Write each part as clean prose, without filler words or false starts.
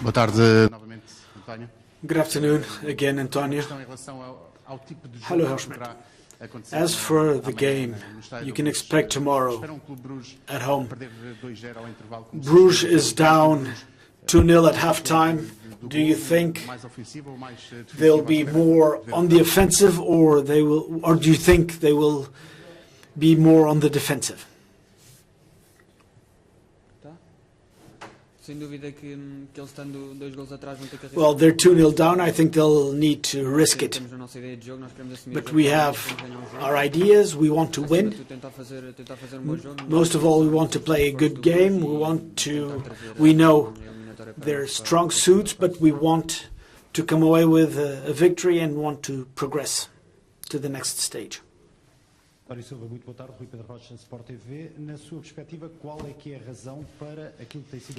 Boa tarde novamente, António. Good afternoon again, Antonio. Hello, Herr Schmidt. As for the game, you can expect tomorrow at home. Bruges is down 2-0 at halftime. Do you think they'll be more on the offensive, or do you think they will be more on the defensive? Well, they're 2-0 down. I think they'll need to risk it. But we have our ideas. We want to win. Most of all, we want to play a good game. We know their strong suits, but we want to come away with a victory and want to progress to the next stage.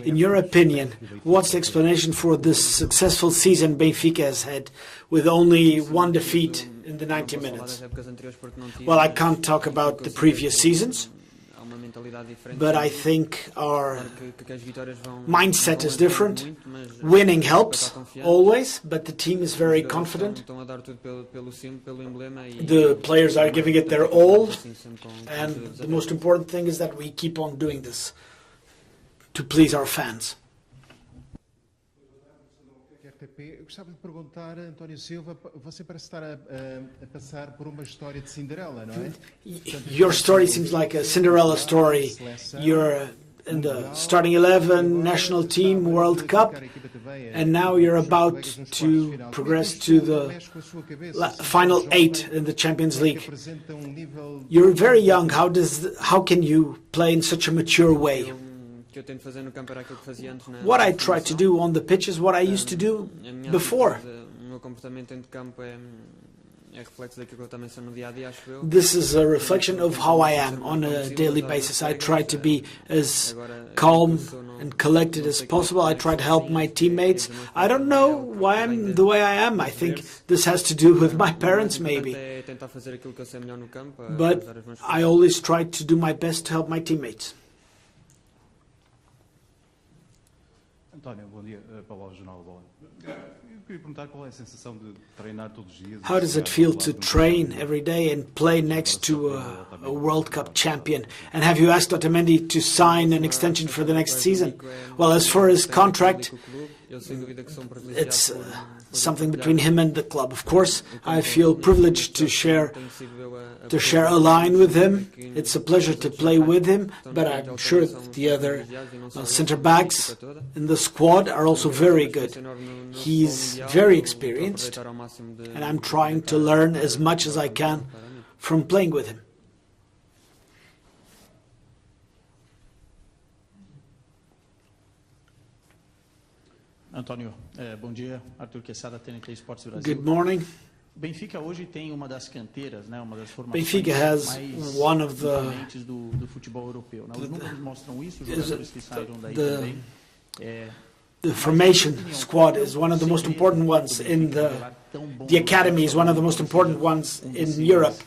In your opinion, what's the explanation for this successful season Benfica has had with only one defeat in the 90 minutes? Well, I can't talk about the previous seasons, but I think our mindset is different. Winning helps, always, but the team is very confident. The players are giving it their all, and the most important thing is that we keep on doing this to please our fans. Eu gostava de perguntar, António Silva, você parece estar a passar por uma história de Cinderela, não é? Your story seems like a Cinderella story. You're in the starting 11 national team World Cup, and now you're about to progress to the final 8 in the Champions League. You're very young. How can you play in such a mature way? What I try to do on the pitch is what I used to do before. This is a reflection of how I am on a daily basis. I try to be as calm and collected as possible. I try to help my teammates. I don't know why I'm the way I am. I think this has to do with my parents, maybe. But I always try to do my best to help my teammates. António, bom dia, Paulo, Jornal da Bola. Eu queria perguntar qual é a sensação de treinar todos os dias. How does it feel to train every day and play next to a World Cup champion? And have you asked Otamendi to sign an extension for the next season? Well, as for his contract, it's something between him and the club. Of course, I feel privileged to share a line with him. It's a pleasure to play with him, but I'm sure the other center backs in the squad are also very good. He's very experienced, and I'm trying to learn as much as I can from playing with him. Antônio, bom dia. Arthur Quesada, TNT Esportes Brasil. Good morning. Benfica hoje tem uma das canteiras, né, uma das formações Benfica has mais one of the imponentes do futebol europeu. Os números mostram isso, os jogadores que saíram daí também. The formation squad is one of the most important ones in the academy is one of the most important ones in Europe.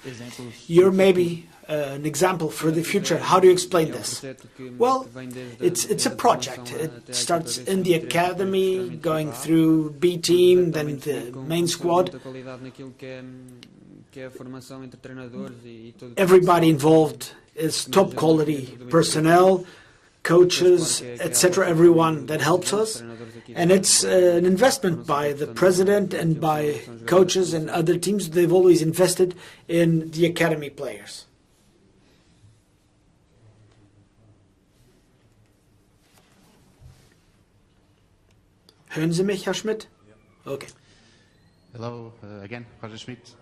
You're maybe an example for the future. How do you explain this? Well, it's a project. It starts in the academy, going through B team, then the main squad. Everybody involved is top quality personnel, coaches, etc., everyone that helps us. And it's an investment by the president and by coaches and other teams. They've always invested in the academy players. Hören Sie mich, Herr Schmidt? Okay. Hello again, Roger Schmidt.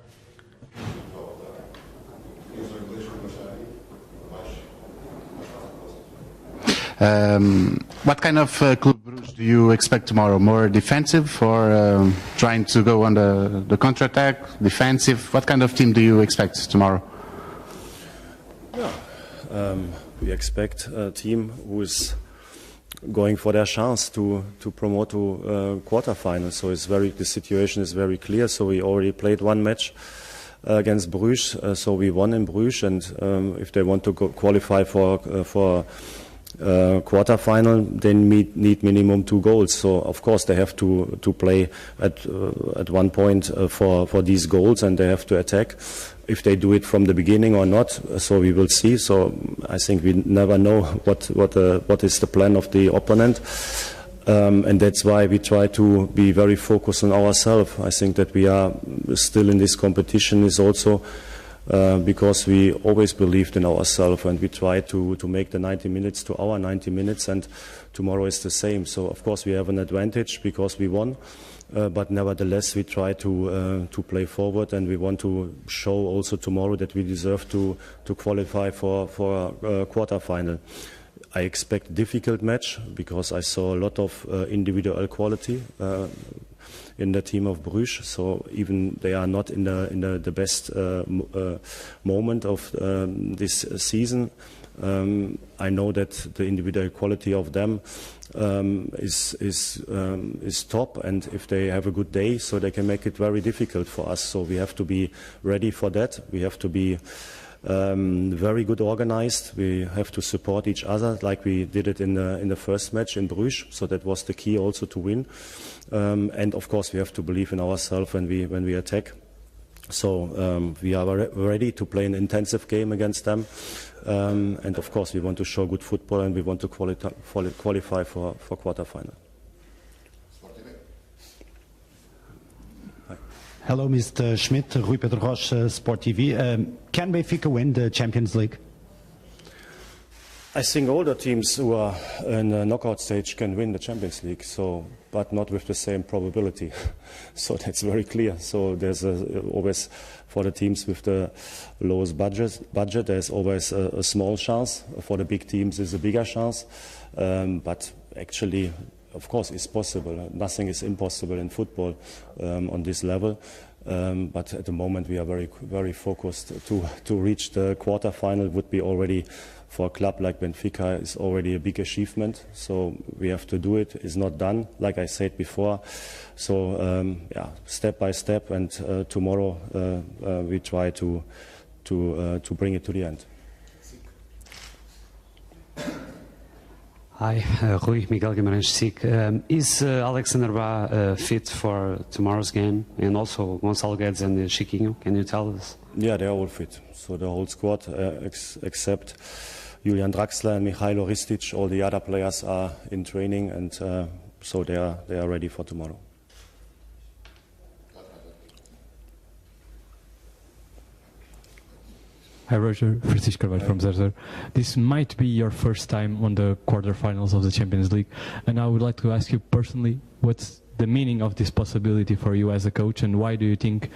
What kind of Club Bruges do you expect tomorrow? More defensive or trying to go on the counter-attack, defensive? What kind of team do you expect tomorrow? We expect a team who is going for their chance to promote to quarterfinals. So the situation is very clear. So we already played one match against Bruges, so we won in Bruges, and if they want to qualify for quarterfinal, they need minimum 2 goals. So of course they have to play at one point for these goals, and they have to attack. If they do it from the beginning or not, so we will see. So I think we never know what is the plan of the opponent. And that's why we try to be very focused on ourselves. I think that we are still in this competition is also because we always believed in ourselves, and we try to make the 90 minutes to our 90 minutes, and tomorrow is the same. So of course we have an advantage because we won, but nevertheless we try to play forward, and we want to show also tomorrow that we deserve to qualify for a quarterfinal. I expect a difficult match because I saw a lot of individual quality in the team of Bruges. So even they are not in the best moment of this season. I know that the individual quality of them is top, and if they have a good day, so they can make it very difficult for us. So we have to be ready for that. We have to be very good organized. We have to support each other like we did it in the first match in Bruges. So that was the key also to win. And of course we have to believe in ourselves when we attack. So we are ready to play an intensive game against them. And of course we want to show good football, and we want to qualify for quarterfinal. Hello, Mr. Schmidt, Rui Pedro Rocha, Sport TV. Can Benfica win the Champions League? I think all the teams who are in the knockout stage can win the Champions League, but not with the same probability. So that's very clear. So there's always, for the teams with the lowest budget, there's always a small chance. For the big teams, there's a bigger chance. But actually, of course, it's possible. Nothing is impossible in football on this level. But at the moment, we are very, very focused to reach the quarterfinal. Would be already for a club like Benfica is already a big achievement. So we have to do it. It's not done, like I said before. So step by step, and tomorrow we try to bring it to the end. Hi, Rui, Miguel Guimarães, SIC. Is Alexander Ba fit for tomorrow's game? And also Gonçalo Guedes and Chiquinho, can you tell us? Yeah, they're all fit. So the whole squad, except Julian Draxler and Mihailo Ristic, all the other players are in training, and so they are ready for tomorrow. Hi Roger, Francisco Carvalho from 00. This might be your first time on the quarterfinals of the Champions League, and I would like to ask you personally, what's the meaning of this possibility for you as a coach, and why do you think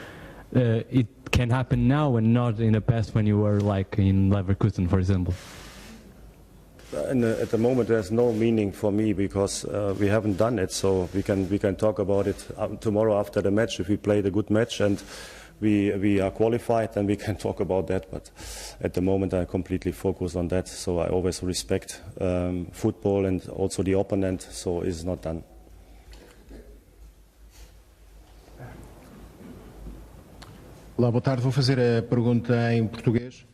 it can happen now and not in the past when you were like in Leverkusen, for example? At the moment, there's no meaning for me because we haven't done it. So we can talk about it tomorrow after the match. If we played a good match and we are qualified, then we can talk about that. But at the moment, I completely focus on that. So I always respect football and also the opponent. So it's not done. Olá, boa tarde. Vou fazer a pergunta em português.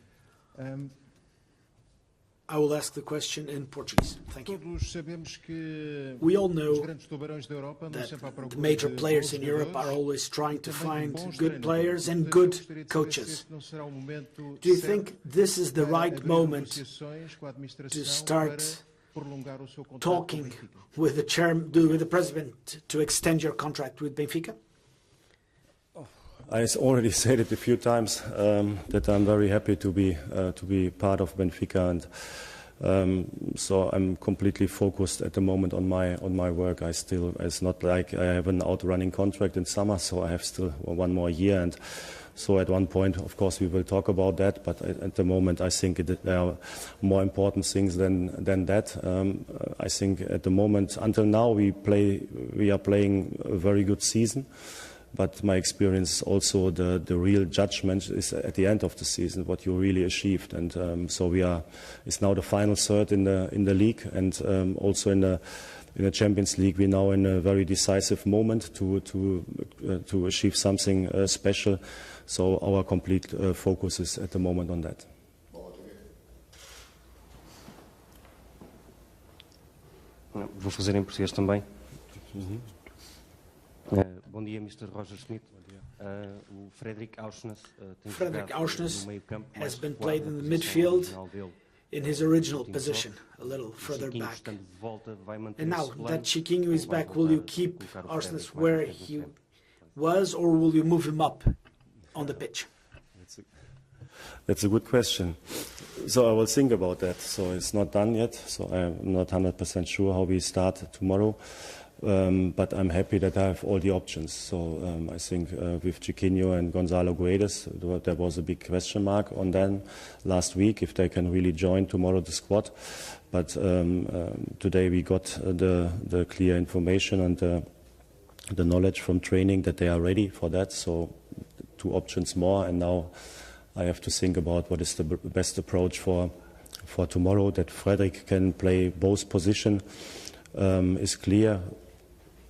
I will ask the question in Portuguese. Thank you. Todos sabemos que We all os know grandes tubarões da Europa andam that sempre à the procura major de players bons in Europe are jogadores, always trying to também de find bons good players and treinadores. good Gostaria de saber coaches. se este não será o momento Do you certo think this is the para right abrir moment negociações com a administração to start para prolongar o seu contrato com o talking Benfica? with the president to extend your contract with Benfica? I already said it a few times that I'm very happy to be part of Benfica, and so I'm completely focused at the moment on my work. It's not like I have an outrunning contract in summer, so I have still one more year, and so at one point, of course, we will talk about that. But at the moment, I think there are more important things than that. I think at the moment, until now, we are playing a very good season. But my experience also the real judgment is at the end of the season, what you really achieved. And so it's now the final third in the league, and also in the Champions League, we're now in a very decisive moment to achieve something special. So our complete focus is at the moment on that. Vou fazer em português também. Bom dia, Mr. Roger Schmidt. O Frederick Auschwitz no meio-campo, has been played in the midfield in his original position, a little further back. And now that Chiquinho is back, will you keep Auschwitz where he was, or will you move him up on the pitch? That's a good question. So I will think about that. So it's not done yet. So I'm not 100% sure how we start tomorrow. But I'm happy that I have all the options. So I think with Chiquinho and Gonzalo Guedes, there was a big question mark on them last week, if they can really join tomorrow the squad. But today we got the clear information and the knowledge from training that they are ready for that. So 2 options more, and now I have to think about what is the best approach for tomorrow. That Frederick can play both positions is clear.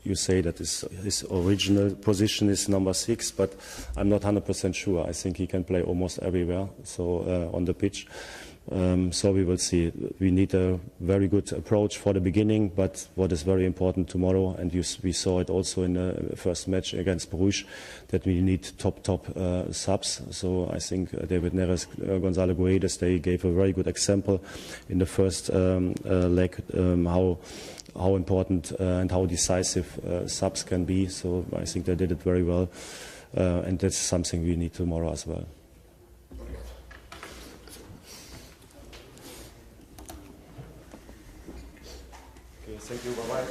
You say that his original position is number 6, but I'm not 100% sure. I think he can play almost everywhere, so on the pitch. So we will see. We need a very good approach for the beginning, but what is very important tomorrow, and we saw it also in the first match against Bruges, that we need top subs. So I think David Neres, Gonzalo Guedes, they gave a very good example in the first leg, how important and how decisive subs can be. So I think they did it very well, and that's something we need tomorrow as well. Okay, thank you, bye-bye.